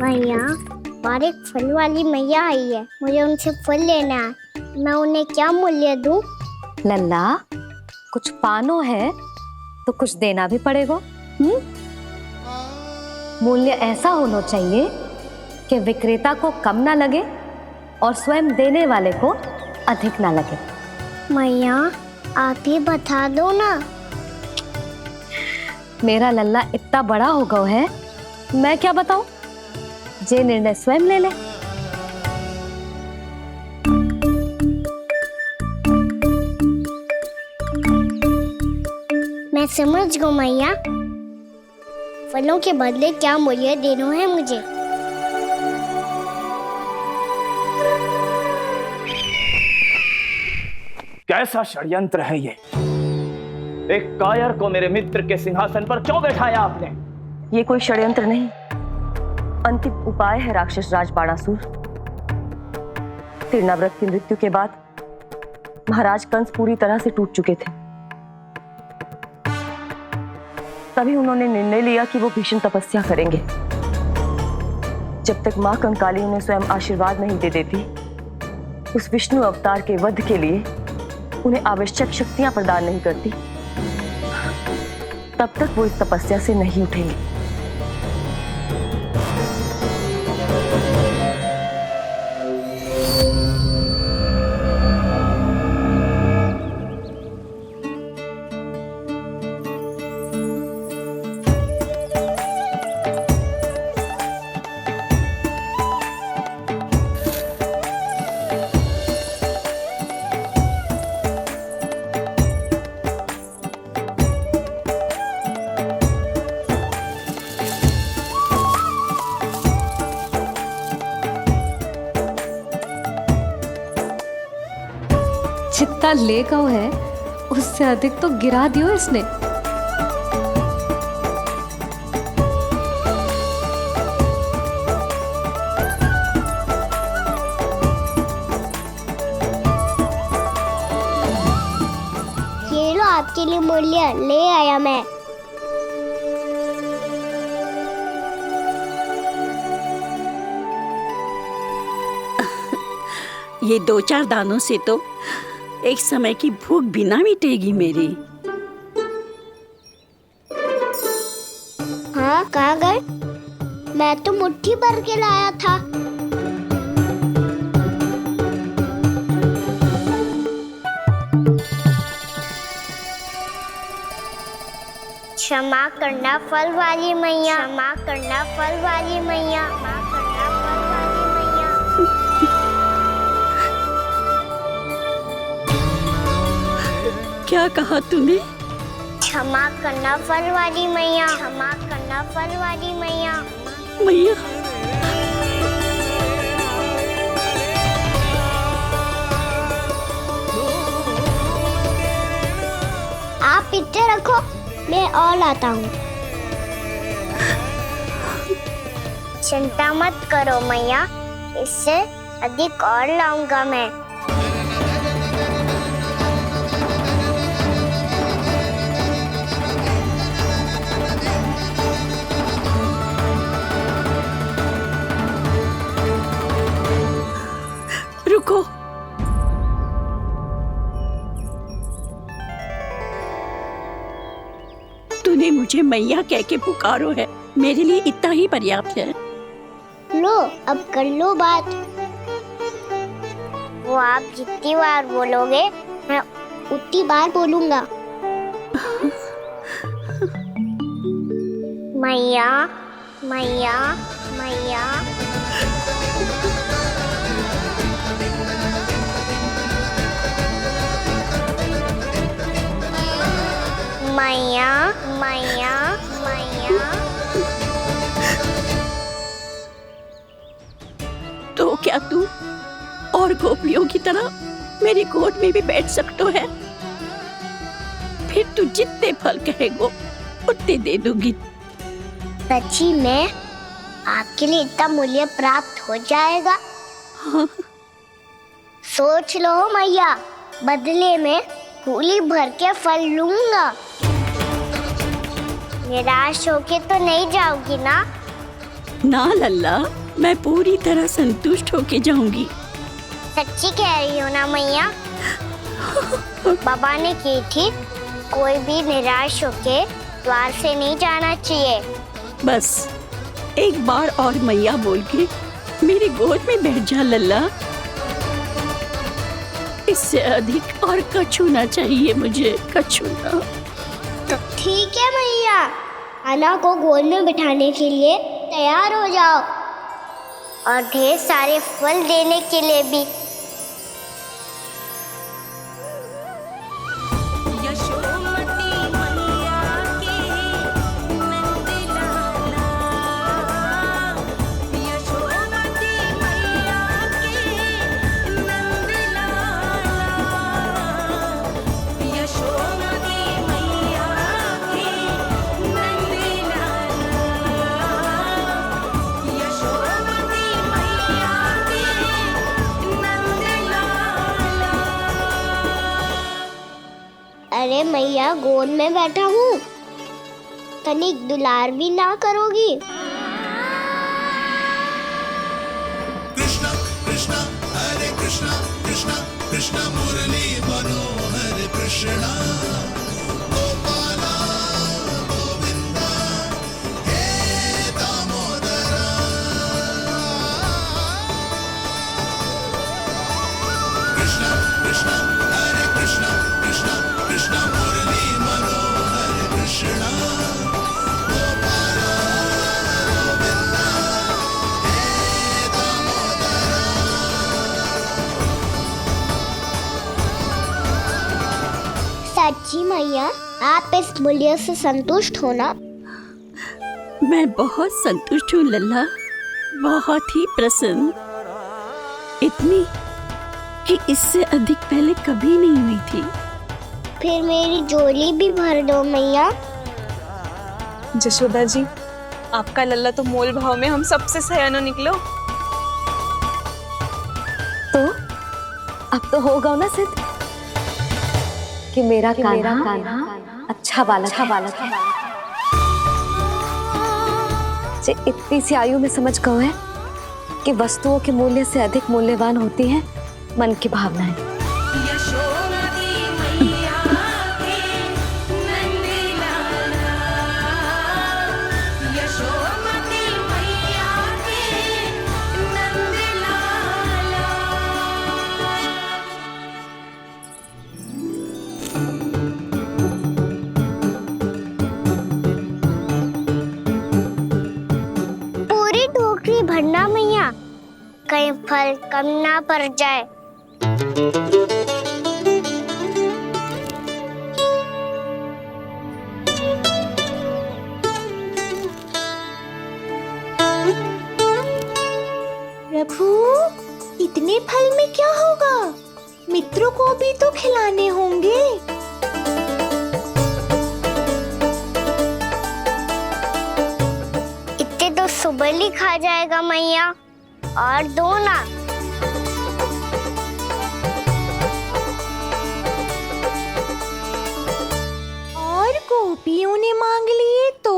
मैया, बाहर एक फल वाली मैया आई है, मुझे उनसे फल लेना है। मैं उन्हें क्या मूल्य दूं? लल्ला, कुछ पानो है तो कुछ देना भी पड़ेगा। मूल्य ऐसा होना चाहिए कि विक्रेता को कम ना लगे और स्वयं देने वाले को अधिक ना लगे। मैया, आप ही बता दो ना। मेरा लल्ला इतना बड़ा हो गया है, मैं क्या बताऊं? जे निर्णय स्वयं ले ले। मैं समझ गई मैया, फलों के बदले क्या मूल्य देना है मुझे। कैसा षड्यंत्र है ये? एक कायर को मेरे मित्र के सिंहासन पर क्यों बैठाया आपने? ये कोई षड्यंत्र नहीं, अंतिम उपाय है राक्षस राज बाणासुर। तीर्णाव्रत की मृत्यु के बाद महाराज कंस पूरी तरह से टूट चुके थे। तभी उन्होंने निर्णय लिया कि वो भीषण तपस्या करेंगे। जब तक मां कंकाली उन्हें स्वयं आशीर्वाद नहीं दे देती, उस विष्णु अवतार के वध के लिए उन्हें आवश्यक शक्तियां प्रदान नहीं करती, तब तक वो इस तपस्या से नहीं उठेंगे। जितना ले गओ है उससे अधिक तो गिरा दियो इसने। ये लो आपके लिए मूल्य, ले आया मैं। ये 2-4 दानों से तो एक समय की भूख भी ना मिटेगी मेरी। हाँ, कहाँ गए? मैं तो मुट्ठी भर के लाया था। क्षमा करना फल वाली मैया, क्षमा करना फल वाली मैया, क्षमा करना फल वाली मैया। क्या कहा तूने? क्षमा करना फल वाली मैया, क्षमा करना फल वाली मैया। मैया, आप इतने रखो, मैं और लाता हूँ। चिंता मत करो मैया, इससे अधिक और लाऊंगा मैं। रुको। तूने मुझे मैया कह के पुकारो है, मेरे लिए इतना ही पर्याप्त है। लो, अब कर लो बात। वो आप जितनी बार बोलोगे, मैं उतनी बार बोलूंगा। मैया, मैया, मैया। मैया, मैया, मैया। तो क्या तू और गोपियों की तरह मेरी गोद में भी बैठ सकते है? फिर तू जितने फल कहेगो उतने दे दूंगी। सच्ची में आपके लिए इतना मूल्य प्राप्त हो जाएगा? हाँ। सोच लो मैया, बदले में झोली भर के फल लूंगा। निराश होके तो नहीं जाओगी ना? ना लल्ला, मैं पूरी तरह संतुष्ट होके जाऊंगी। सच्ची कह रही हो ना मैया? बाबा ने की थी, कोई भी निराश होके द्वार से नहीं जाना चाहिए। बस एक बार और मैया बोल के मेरी गोद में बैठ जा लल्ला। इससे अधिक और कछु ना चाहिए मुझे, कछु ना। ठीक है मैया, आना को गोद में बिठाने के लिए तैयार हो जाओ और ढेर सारे फल देने के लिए भी। अरे मैया, गोद में बैठा हूँ, तनिक दुलार भी ना करोगी? कृष्णा कृष्णा हरे कृष्णा कृष्णा कृष्णा मुरली मनोहर कृष्णा गोपाला गोविंदा हे दामोदरा। कृष्णा कृष्णा हरे कृष्णा कृष्णा कृष्णा मुरली मनोहर कृष्णा गोपाला गोविंदा हे दामोदरा। सच्ची मैया, आप इस मूल्य से संतुष्ट हो ना? मैं बहुत संतुष्ट हूँ लल्ला, बहुत ही प्रसन्न। इतनी कि इससे अधिक पहले कभी नहीं हुई थी। फिर मेरी झोली भी भर दो मैया। जशोदा जी, आपका लल्ला तो मोल भाव में हम सबसे सयाना निकलो। तो अब तो होगा ना सिद्ध कि मेरा कान्हा अच्छा बालक है। जे इतनी सी आयु में समझ गए है कि वस्तुओं के मूल्य से अधिक मूल्यवान होती है मन की भावनाएं। पूरी टोकरी भरना मैया, कहीं फल कम ना पड़ जाए। प्रभु, इतने फल में क्या होगा? मित्रों को भी तो खिलाने होंगे। इतने तो सुबह ही खा जाएगा मैया, और दो ना। और गोपियों ने मांग लिए तो?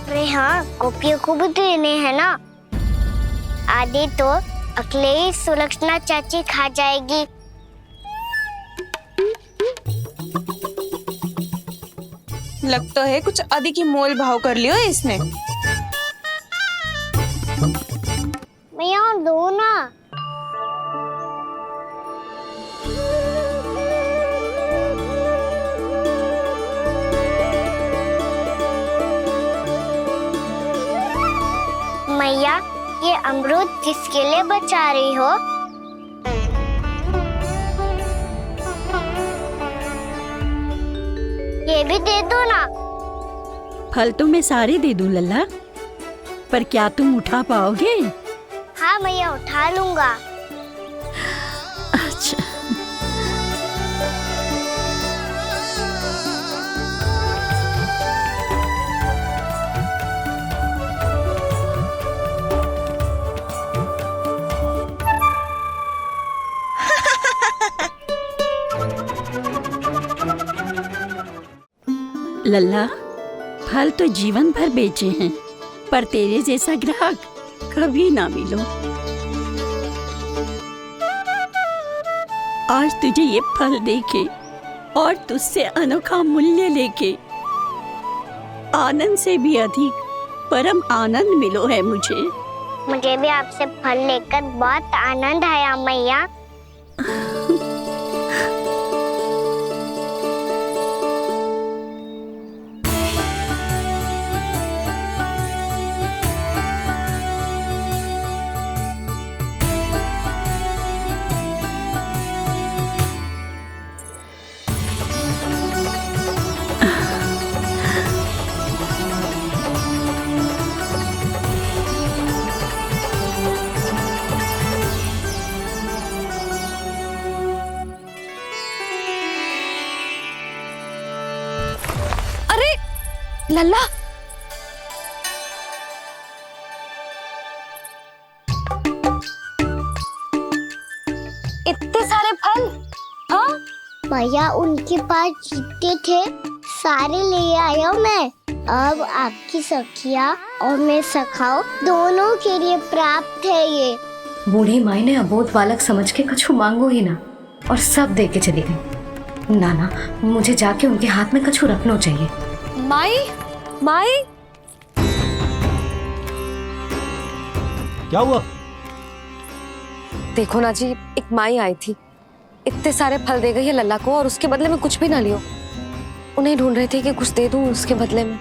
अरे हाँ, गोपियों को भी देने हैं ना। आधे तो अकेले ही सुलक्षणा चाची खा जाएगी। लगता है कुछ अधिक ही मोल भाव कर लियो इसने। मैया और दो ना। मैया, ये अमरूद किसके लिए बचा रही हो? ये भी दे दो ना। फल तो मैं सारे दे दूं लल्ला, पर क्या तुम उठा पाओगे? हाँ मैया, उठा लूंगा। अच्छा। लल्ला, फल तो जीवन भर बेचे हैं, पर तेरे जैसा ग्राहक कभी ना मिलो। आज तुझे ये फल देके और तुझसे अनोखा मूल्य लेके आनंद से भी अधिक परम आनंद मिलो है मुझे। मुझे भी आपसे फल लेकर बहुत आनंद आया मैया। लल्ला, इतने सारे फल? हाँ भैया उनके पास जितने थे सारे ले आया मैं। अब आपकी सखिया और मैं सखाओ दोनों के लिए प्राप्त है ये। बूढ़ी माई ने अबोध बालक समझ के कछु मांगो ही ना और सब दे के चली गई। नाना, मुझे जाके उनके हाथ में कछु रखना चाहिए। माई, माई, क्या हुआ? देखो ना जी, एक माई आई थी, इतने सारे फल दे गई है लल्ला को और उसके बदले में कुछ भी ना लियो। उन्हें ढूंढ रहे थे कि कुछ दे दूं उसके बदले में।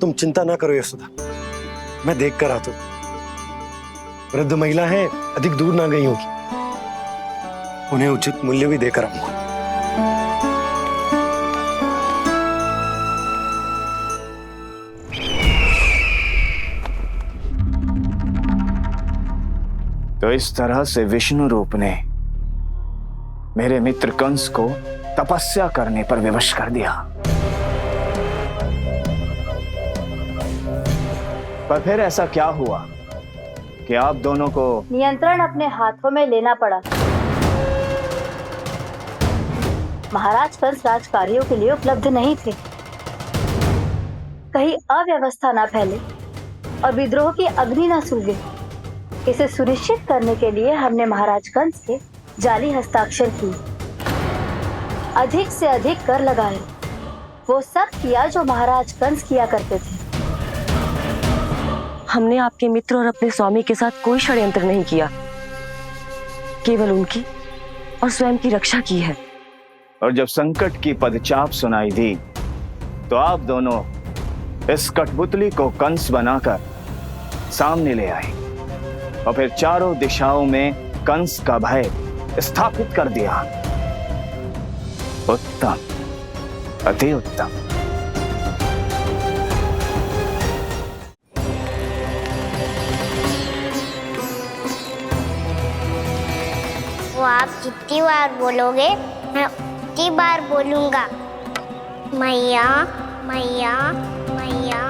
तुम चिंता ना करो यशोदा, मैं देख कर आता हूं। वृद्ध महिला है, अधिक दूर ना गई होगी, उन्हें उचित मूल्य भी देकर आऊंगा। तो इस तरह से विष्णु रूप ने मेरे मित्र कंस को तपस्या करने पर विवश कर दिया। पर फिर ऐसा क्या हुआ कि आप दोनों को नियंत्रण अपने हाथों में लेना पड़ा। महाराज कंस राजकार्यों के लिए उपलब्ध नहीं थे। कहीं अव्यवस्था न फैले और विद्रोह की अग्नि न सूझे, इसे सुनिश्चित करने के लिए हमने महाराज कंस के जाली हस्ताक्षर किए, अधिक से अधिक कर लगाए। वो सब किया जो महाराज कंस किया करते थे। हमने आपके मित्र और अपने स्वामी के साथ कोई षड्यंत्र नहीं किया, केवल उनकी और स्वयं की रक्षा की है। और जब संकट की पदचाप सुनाई दी तो आप दोनों इस कठपुतली को कंस बनाकर सामने ले आए और फिर चारों दिशाओं में कंस का भय स्थापित कर दिया। उत्तम, अति उत्तम। वो आप जितनी बार बोलोगे मैं उतनी बार बोलूंगा। मैया मैया मैया।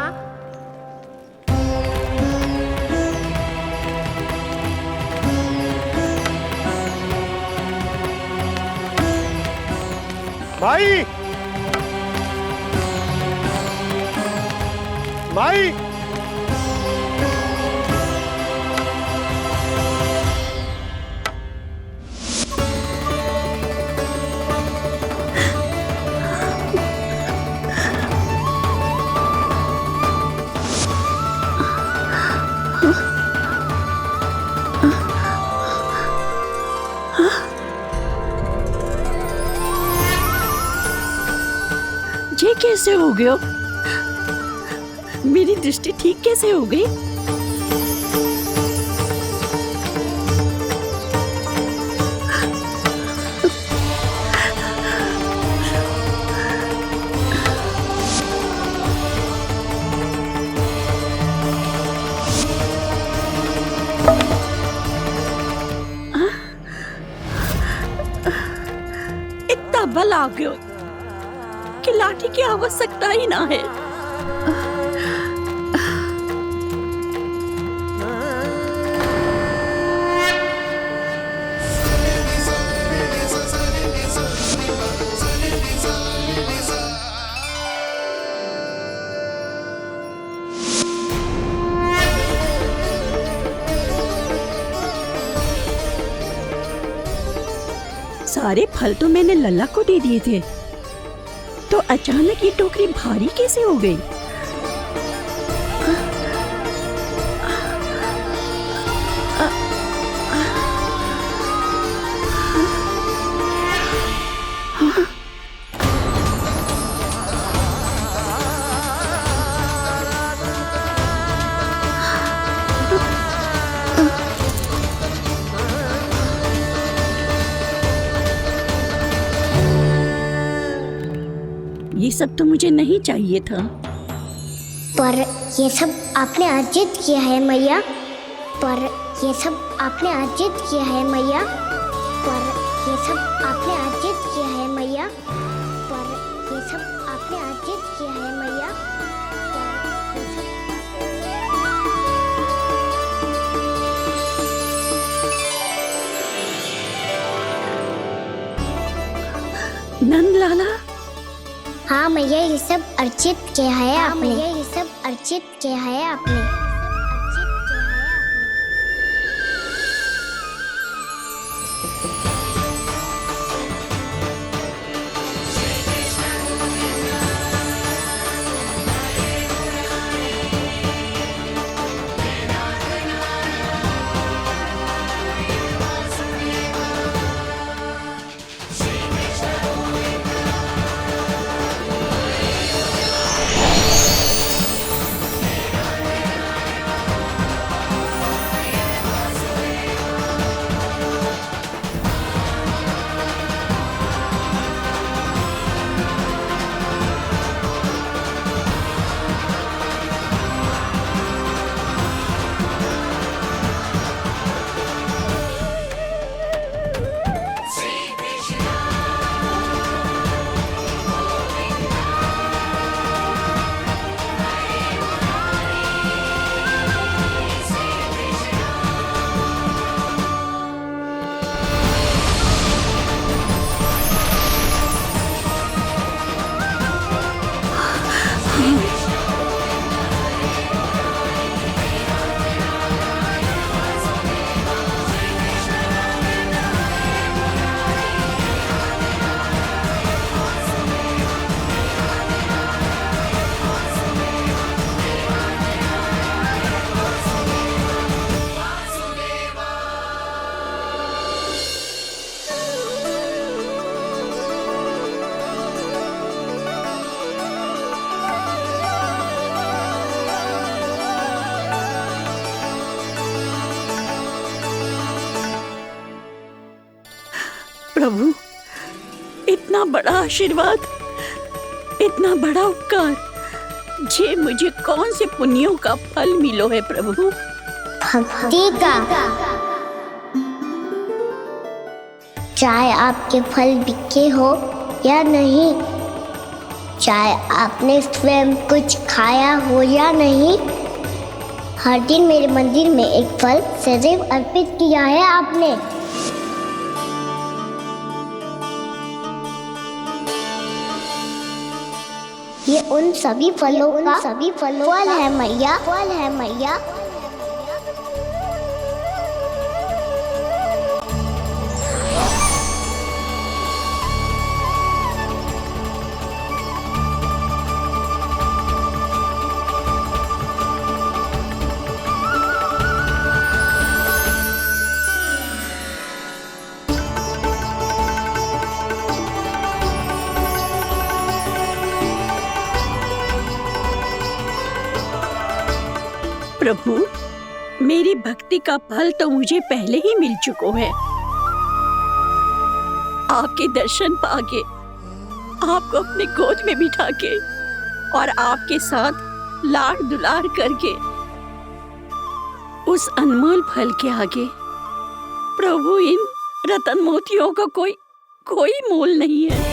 माई, माई, ये कैसे हो गया? मेरी दृष्टि ठीक कैसे हो गई? इतना बल आ गया कि लाठी की आवश्यकता ही ना है। सारे फल तो मैंने लल्ला को दे दिए थे, तो अचानक ये टोकरी भारी कैसे हो गई? ये सब तो मुझे नहीं चाहिए था। पर ये सब आपने अर्जित किया है मैया। पर ये सब आपने अर्जित किया है मैया। पर ये सब आपने अर्जित किया है मैया। पर ये सब आपने अर्जित किया है मैया। नंद लाला, हाँ मैया, ये सब अर्जित किया है आपने। ये सब अर्जित किया है आपने। प्रभु, इतना बड़ा आशीर्वाद, इतना बड़ा उपकार, जे मुझे कौन से पुण्यों का फल मिलो है प्रभु? भक्ति का। चाहे आपके फल बिके हो या नहीं, चाहे आपने स्वयं कुछ खाया हो या नहीं, हर दिन मेरे मंदिर में एक फल सदैव अर्पित किया है आपने। ये उन सभी फलों का फल है मैया। फल है मैया। प्रभु, मेरी भक्ति का फल तो मुझे पहले ही मिल चुका है। आपके दर्शन पाके, आपको अपने गोद में बिठा के और आपके साथ लाड दुलार करके, उस अनमोल फल के आगे प्रभु इन रतन मोतियों का कोई मोल नहीं है।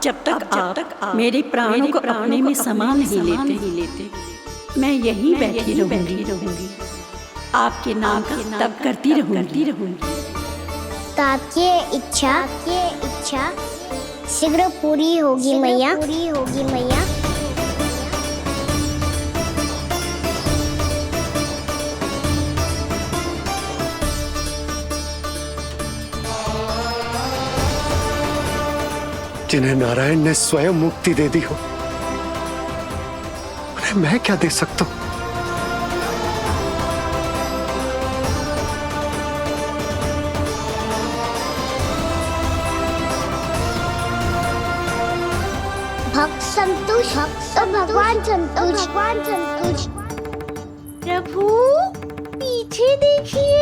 जब तक आप मेरे प्राणों को अपने में समा नहीं लेते मैं यहीं बैठी रहूंगी आपके नाम का तब करती रहूंगी तो आपकी इच्छा शीघ्र पूरी होगी मैया। जिन्हें नारायण ने स्वयं मुक्ति दे दी हो, उन्हें मैं क्या दे सकता हूं? भक्त संतोष तो भगवान संतोष। प्रभु पीछे देखिए।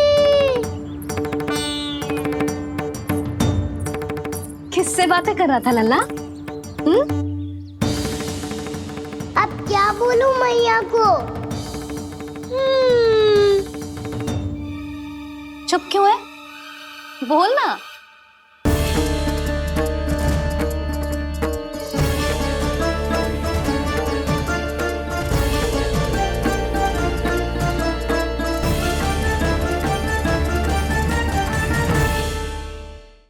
किससे बातें कर रहा था लल्ला? अब क्या बोलूं मैया को? चुप क्यों है? बोल ना।